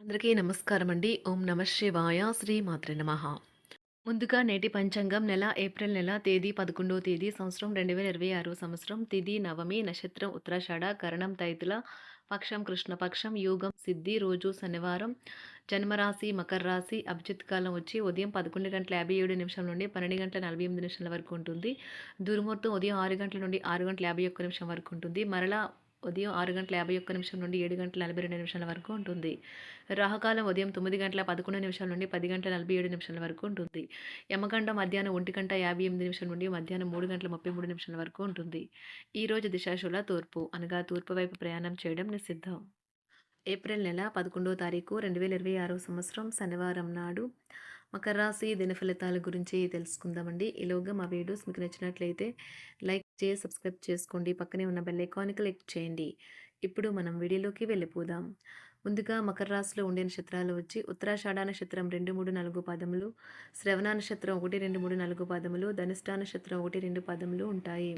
అందరికీ నమస్కారం అండి. ఓం నమ శివాయ. శ్రీ మాత్రే నమః. ముందుగా నేటి పంచాంగం నెల ఏప్రిల్ నెల తేదీ 11వ తేదీ సంవత్సరం 2026 సంవత్సరం తిథి నవమి నక్షత్రం ఉత్తరాషాఢ కరణం తైతుల పక్షం కృష్ణపక్షం యోగం సిద్ధి రోజు శనివారం జన్మరాశి మకర రాశి అభిజిత్ కాలం వచ్చి ఉదయం 11:57 నుండి 12:48 వరకు ఉంటుంది. దుర్ముహూర్తం ఉదయం 6 గంటల నుండి 6:51 వరకు ఉంటుంది. మరలా ఉదయం 6:51 నుండి 7:42 వరకు ఉంటుంది. రాహుకాలం ఉదయం 9:11 నుండి 10:47 వరకు ఉంటుంది. యమగండం మధ్యాహ్నం 1:58 నుండి మధ్యాహ్నం 3:33 వరకు ఉంటుంది. ఈరోజు దిశాశూల తూర్పు అనగా తూర్పు వైపు ప్రయాణం చేయడం నిషిద్ధం. ఏప్రిల్ నెల 11వ తారీఖు 2026 సంవత్సరం శనివారం నాడు మకర రాశి దిన ఫలితాల గురించి తెలుసుకుందామండి. ఈలోగా మా వీడియోస్ మీకు నచ్చినట్లయితే లైక్ చేసి సబ్స్క్రైబ్ చేసుకోండి. పక్కనే ఉన్న బెల్ ఐకాన్‌ని క్లిక్ చేయండి. ఇప్పుడు మనం వీడియోలోకి వెళ్ళిపోదాం. ముందుగా మకర రాశిలో ఉండే నక్షత్రాలు వచ్చి ఉత్తరాషాఢ నక్షత్రం 2, 3, 4 పాదములు, శ్రవణ నక్షత్రం 1, 2, 3, 4 పాదములు, ధనిష్ట నక్షత్రం 1, 2 పాదములు ఉంటాయి.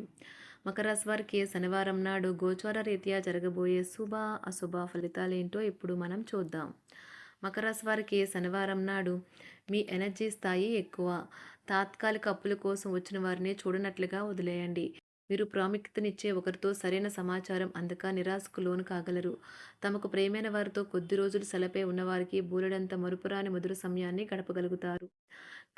మకర రాశి వారికి శనివారం నాడు గోచార రీత్యా జరగబోయే శుభ అశుభ ఫలితాలేంటో ఇప్పుడు మనం చూద్దాం. మకర రాశి వారికి శనివారం నాడు మీ ఎనర్జీ స్థాయి ఎక్కువ. తాత్కాలిక అప్పుల కోసం వచ్చిన వారిని చూడనట్లుగా వదిలేయండి. మీరు ప్రాముఖ్యతనిచ్చే ఒకరితో సరైన సమాచారం అందక నిరాశకు లోను కాగలరు. తమకు ప్రియమైన వారితో కొద్ది రోజులు సెలపై ఉన్నవారికి బోలెడంత మరుపురాని మధుర సమయాన్ని గడపగలుగుతారు.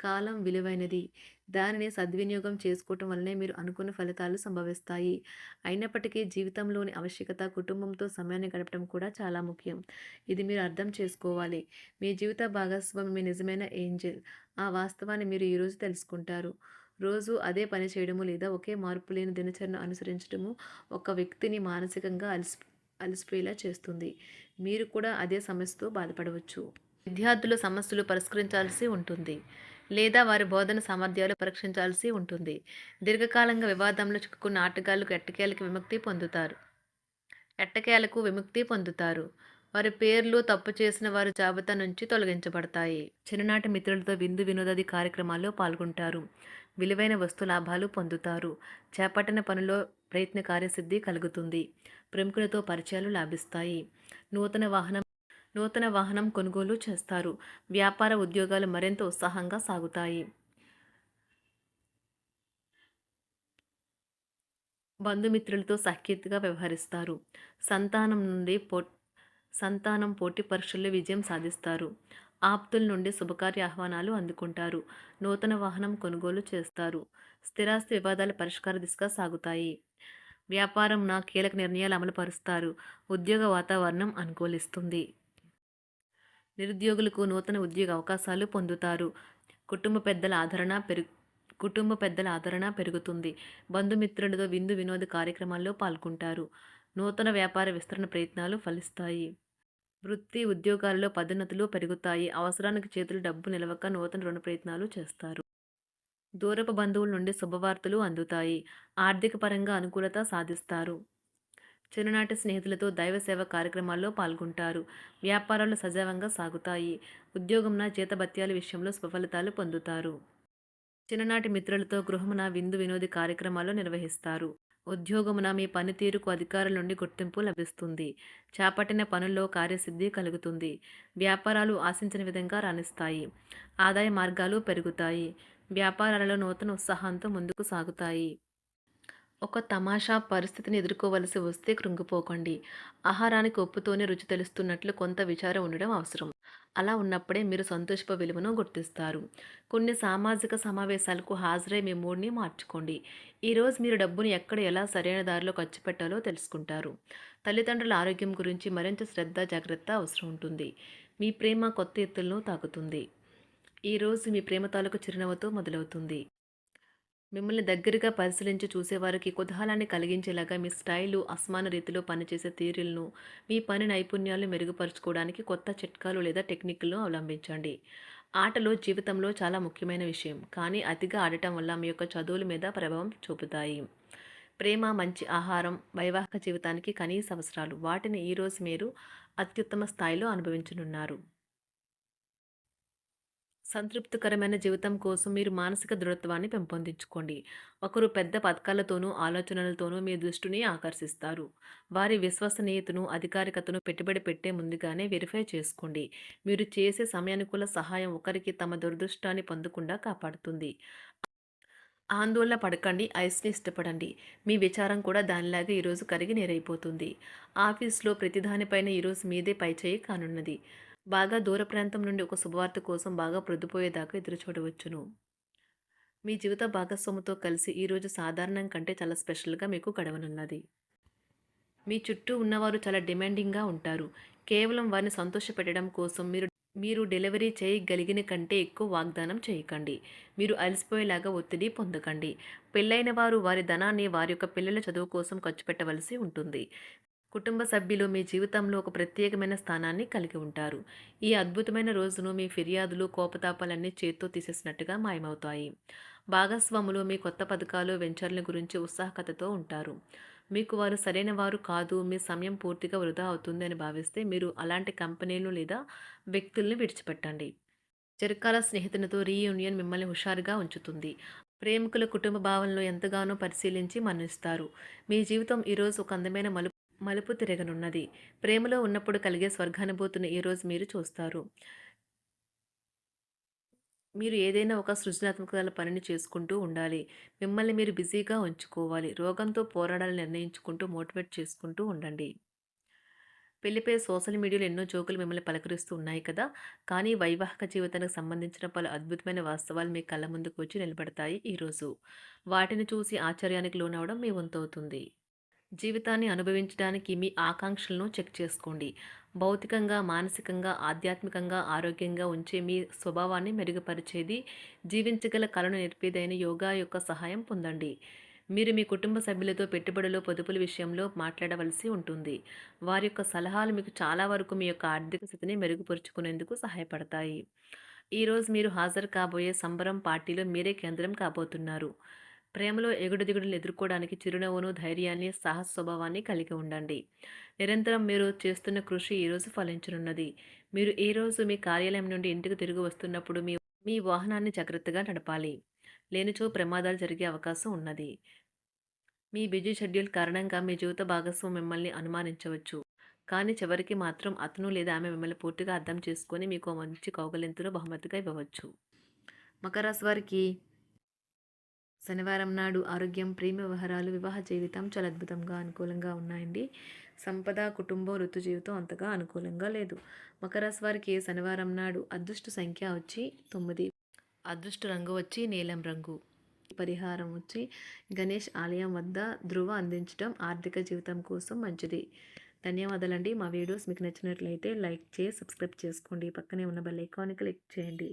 కాలం విలువైనది. దానిని సద్వినియోగం చేసుకోవటం వల్లనే మీరు అనుకున్న ఫలితాలు సంభవిస్తాయి. అయినప్పటికీ జీవితంలోని ఆవశ్యకత కుటుంబంతో సమయాన్ని గడపడం కూడా చాలా ముఖ్యం. ఇది మీరు అర్థం చేసుకోవాలి. మీ జీవిత భాగస్వామి మీ నిజమైన ఏంజెల్. ఆ వాస్తవాన్ని మీరు ఈరోజు తెలుసుకుంటారు. రోజు అదే పని చేయడము లేదా ఒకే మార్పులేని దినచర్యను అనుసరించడము ఒక వ్యక్తిని మానసికంగా అలసిపోయేలా చేస్తుంది. మీరు కూడా అదే సమస్యతో బాధపడవచ్చు. విద్యార్థుల సమస్యలు పరిష్కరించాల్సి ఉంటుంది లేదా వారి బోధన సామర్థ్యాలు పరీక్షించాల్సి ఉంటుంది. దీర్ఘకాలంగా వివాదంలో చిక్కుకున్న ఆటగాళ్లకు ఎట్టకేలకు విముక్తి పొందుతారు. వారి పేర్లు తప్పు చేసిన వారి జాబితా నుంచి తొలగించబడతాయి. చిన్ననాటి మిత్రులతో విందు వినోదాది కార్యక్రమాల్లో పాల్గొంటారు. విలువైన వస్తు లాభాలు పొందుతారు. చేపట్టిన పనిలో ప్రయత్న కార్యసిద్ధి కలుగుతుంది. ప్రముఖులతో పరిచయాలు లాభిస్తాయి. నూతన వాహనం కొనుగోలు చేస్తారు. వ్యాపార ఉద్యోగాలు మరింత ఉత్సాహంగా సాగుతాయి. బంధుమిత్రులతో సఖ్యతగా వ్యవహరిస్తారు. సంతానం నుండి సంతానం పోటీ పరీక్షల్లో విజయం సాధిస్తారు. ఆప్తుల నుండి శుభకార్య ఆహ్వానాలు అందుకుంటారు. నూతన వాహనం కొనుగోలు చేస్తారు. స్థిరాస్తి వివాదాల పరిష్కార దిశగా సాగుతాయి. వ్యాపారం కీలక నిర్ణయాలు అమలు పరుస్తారు. ఉద్యోగ వాతావరణం అనుకూలిస్తుంది. నిరుద్యోగులకు నూతన ఉద్యోగ అవకాశాలు పొందుతారు. కుటుంబ పెద్దల ఆదరణ పెరుగుతుంది. బంధుమిత్రులతో విందు వినోద కార్యక్రమాల్లో పాల్గొంటారు. నూతన వ్యాపార విస్తరణ ప్రయత్నాలు ఫలిస్తాయి. వృత్తి ఉద్యోగాల్లో పదోన్నతులు పెరుగుతాయి. అవసరానికి చేతులు డబ్బు నిలవక నూతన రుణ ప్రయత్నాలు చేస్తారు. దూరపు బంధువుల నుండి శుభవార్తలు అందుతాయి. ఆర్థిక పరంగా అనుకూలత సాధిస్తారు. చిన్ననాటి స్నేహితులతో దైవ సేవ కార్యక్రమాల్లో పాల్గొంటారు. వ్యాపారాలు సజావంగా సాగుతాయి. ఉద్యోగంన జీతభత్యాల విషయంలో స్వఫలితాలు పొందుతారు. చిన్ననాటి మిత్రులతో గృహమున విందు వినోది కార్యక్రమాలు నిర్వహిస్తారు. ఉద్యోగమున మీ పనితీరుకు అధికారుల నుండి గుర్తింపు లభిస్తుంది. చేపట్టిన పనుల్లో కార్యసిద్ధి కలుగుతుంది. వ్యాపారాలు ఆశించిన విధంగా రాణిస్తాయి. ఆదాయ మార్గాలు పెరుగుతాయి. వ్యాపారాలలో నూతన ఉత్సాహంతో ముందుకు సాగుతాయి. ఒక తమాషా పరిస్థితిని ఎదుర్కోవలసి వస్తే కృంగిపోకండి. ఆహారానికి ఉప్పుతోనే రుచి తెలుస్తున్నట్లు కొంత విచారం ఉండడం అవసరం. అలా ఉన్నప్పుడే మీరు సంతోషపు విలువను గుర్తిస్తారు. కొన్ని సామాజిక సమావేశాలకు హాజరై మీ మూడ్ని మార్చుకోండి. ఈరోజు మీరు డబ్బుని ఎక్కడ ఎలా సరైన దారిలో ఖర్చు పెట్టాలో తెలుసుకుంటారు. తల్లిదండ్రుల ఆరోగ్యం గురించి మరింత శ్రద్ధ జాగ్రత్త అవసరం ఉంటుంది. మీ ప్రేమ కొత్త ఎత్తులను తాకుతుంది. ఈరోజు మీ ప్రేమ తాలూకు చిరునవ్వుతో మొదలవుతుంది. మిమ్మల్ని దగ్గరగా పరిశీలించి చూసేవారికి కుతూహలాన్ని కలిగించేలాగా మీ స్టైలు అసమాన రీతిలో పనిచేసే తీరులను మీ పని నైపుణ్యాలను మెరుగుపరుచుకోవడానికి కొత్త చిట్కాలు లేదా టెక్నిక్లను అవలంబించండి. ఆటలు జీవితంలో చాలా ముఖ్యమైన విషయం, కానీ అతిగా ఆడటం వల్ల మీ యొక్క చదువుల మీద ప్రభావం చూపుతాయి. ప్రేమ, మంచి ఆహారం వైవాహిక జీవితానికి కనీస అవసరాలు. వాటిని ఈరోజు మీరు అత్యుత్తమ స్థాయిలో అనుభవించనున్నారు. సంతృప్తికరమైన జీవితం కోసం మీరు మానసిక దృఢత్వాన్ని పెంపొందించుకోండి. ఒకరు పెద్ద పథకాలతోనూ, ఆలోచనలతోనూ మీ దృష్టిని ఆకర్షిస్తారు. వారి విశ్వసనీయతను, అధికారికతను పెట్టుబడి పెట్టే ముందుగానే వెరిఫై చేసుకోండి. మీరు చేసే సమయానుకూల సహాయం ఒకరికి తమ దురదృష్టాన్ని పొందకుండా కాపాడుతుంది. ఆందోళన పడకండి. ఐస్‌ని ఇష్టపడండి. మీ విచారం కూడా దానిలాగే ఈరోజు కరిగి నీరైపోతుంది. ఆఫీస్‌లో ప్రతి దానిపైన ఈరోజు మీదే పైచేయి కానున్నది. బాగా దూర ప్రాంతం నుండి ఒక శుభవార్త కోసం బాగా ప్రొద్దుపోయేదాకా ఎదురుచూడవచ్చును. మీ జీవిత భాగస్వామితో కలిసి ఈరోజు సాధారణం కంటే చాలా స్పెషల్‌గా మీకు గడవనున్నది. మీ చుట్టూ ఉన్నవారు చాలా డిమాండింగ్‌గా ఉంటారు. కేవలం వారిని సంతోషపెట్టడం కోసం మీరు మీరు డెలివరీ చేయగలిగిన కంటే ఎక్కువ వాగ్దానం చేయకండి. మీరు అలసిపోయేలాగా ఒత్తిడి పొందకండి. పెళ్ళైన వారు వారి ధనాన్ని వారి యొక్క పిల్లల చదువు కోసం ఖర్చు పెట్టవలసి ఉంటుంది. కుటుంబ సభ్యులు మీ జీవితంలో ఒక ప్రత్యేకమైన స్థానాన్ని కలిగి ఉంటారు. ఈ అద్భుతమైన రోజును మీ ఫిర్యాదులు, కోపతాపాలన్నీ చేత్తో తీసేసినట్టుగా మాయమవుతాయి. భాగస్వాములు మీ కొత్త పథకాలు, వెంచర్ల గురించి ఉత్సాహకతతో ఉంటారు. మీకు వారు సరైన వారు కాదు, మీ సమయం పూర్తిగా వృధా అవుతుంది అని భావిస్తే మీరు అలాంటి కంపెనీలు లేదా వ్యక్తుల్ని విడిచిపెట్టండి. చిరకాల స్నేహితునితో రీయూనియన్ మిమ్మల్ని హుషారుగా ఉంచుతుంది. ప్రేమికుల కుటుంబ భావనలు ఎంతగానో పరిశీలించి మన్నిస్తారు. మీ జీవితం ఈరోజు ఒక అందమైన మలుపు తిరగనున్నది. ప్రేమలో ఉన్నప్పుడు కలిగే స్వర్గానుభూతిని ఈరోజు మీరు చూస్తారు. మీరు ఏదైనా ఒక సృజనాత్మక పనిని చేసుకుంటూ ఉండాలి. మిమ్మల్ని మీరు బిజీగా ఉంచుకోవాలి. రోగంతో పోరాడాలని నిర్ణయించుకుంటూ మోటివేట్ చేసుకుంటూ ఉండండి. పెళ్లిపై సోషల్ మీడియాలో ఎన్నో జోకులు మిమ్మల్ని పలకరిస్తూ ఉన్నాయి కదా! కానీ వైవాహిక జీవితానికి సంబంధించిన పలు అద్భుతమైన వాస్తవాలు మీ కళ్ళ ముందుకు వచ్చి నిలబడతాయి ఈరోజు. వాటిని చూసి ఆశ్చర్యానికి లోనవ్వడం మీ వంతవుతుంది. జీవితాన్ని అనుభవించడానికి మీ ఆకాంక్షలను చెక్ చేసుకోండి. భౌతికంగా, మానసికంగా, ఆధ్యాత్మికంగా ఆరోగ్యంగా ఉంచే మీ స్వభావాన్ని మెరుగుపరిచేది, జీవించగల కళను నేర్పేదైన యోగా యొక్క సహాయం పొందండి. మీరు మీ కుటుంబ సభ్యులతో పెట్టుబడులు, పొదుపుల విషయంలో మాట్లాడవలసి ఉంటుంది. వారి యొక్క సలహాలు మీకు చాలా వరకు మీ యొక్క ఆర్థిక స్థితిని మెరుగుపరుచుకునేందుకు సహాయపడతాయి. ఈరోజు మీరు హాజరు కాబోయే సంబరం పార్టీలో మీరే కేంద్రం కాబోతున్నారు. ప్రేమలో ఎగుడుదిగుడులను ఎదుర్కోవడానికి చిరునవ్వును, ధైర్యాన్ని, సాహస స్వభావాన్ని కలిగి ఉండండి. నిరంతరం మీరు చేస్తున్న కృషి ఈరోజు ఫలించనున్నది. మీరు ఈరోజు మీ కార్యాలయం నుండి ఇంటికి తిరిగి వస్తున్నప్పుడు మీ మీ వాహనాన్ని జాగ్రత్తగా నడపాలి. లేనిచో ప్రమాదాలు జరిగే అవకాశం ఉన్నది. మీ బిజీ షెడ్యూల్ కారణంగా మీ జీవిత భాగస్వామి మిమ్మల్ని అనుమానించవచ్చు. కానీ చివరికి మాత్రం అతను లేదా ఆమె మిమ్మల్ని పూర్తిగా అర్థం చేసుకొని మీకు ఓ మంచి కౌగిలింతను బహుమతిగా ఇవ్వవచ్చు. మకర రాశి వారికి శనివారం నాడు ఆరోగ్యం, ప్రేమ వ్యవహారాలు, వివాహ జీవితం చాలా అద్భుతంగా అనుకూలంగా ఉన్నాయండి. సంపద, కుటుంబం, ఋతు జీవితం అంతగా అనుకూలంగా లేదు. మకర రాశి వారికి శనివారం నాడు అదృష్ట సంఖ్య వచ్చి 9. అదృష్ట రంగు వచ్చి నీలం రంగు. పరిహారం వచ్చి గణేష్ ఆలయం వద్ద ధృవ అందించడం ఆర్థిక జీవితం కోసం మంచిది. ధన్యవాదాలండి. మా వీడియోస్ మీకు నచ్చినట్లయితే లైక్ చేసి సబ్స్క్రైబ్ చేసుకోండి. పక్కనే ఉన్న బెల్ ఐకాన్ని క్లిక్ చేయండి.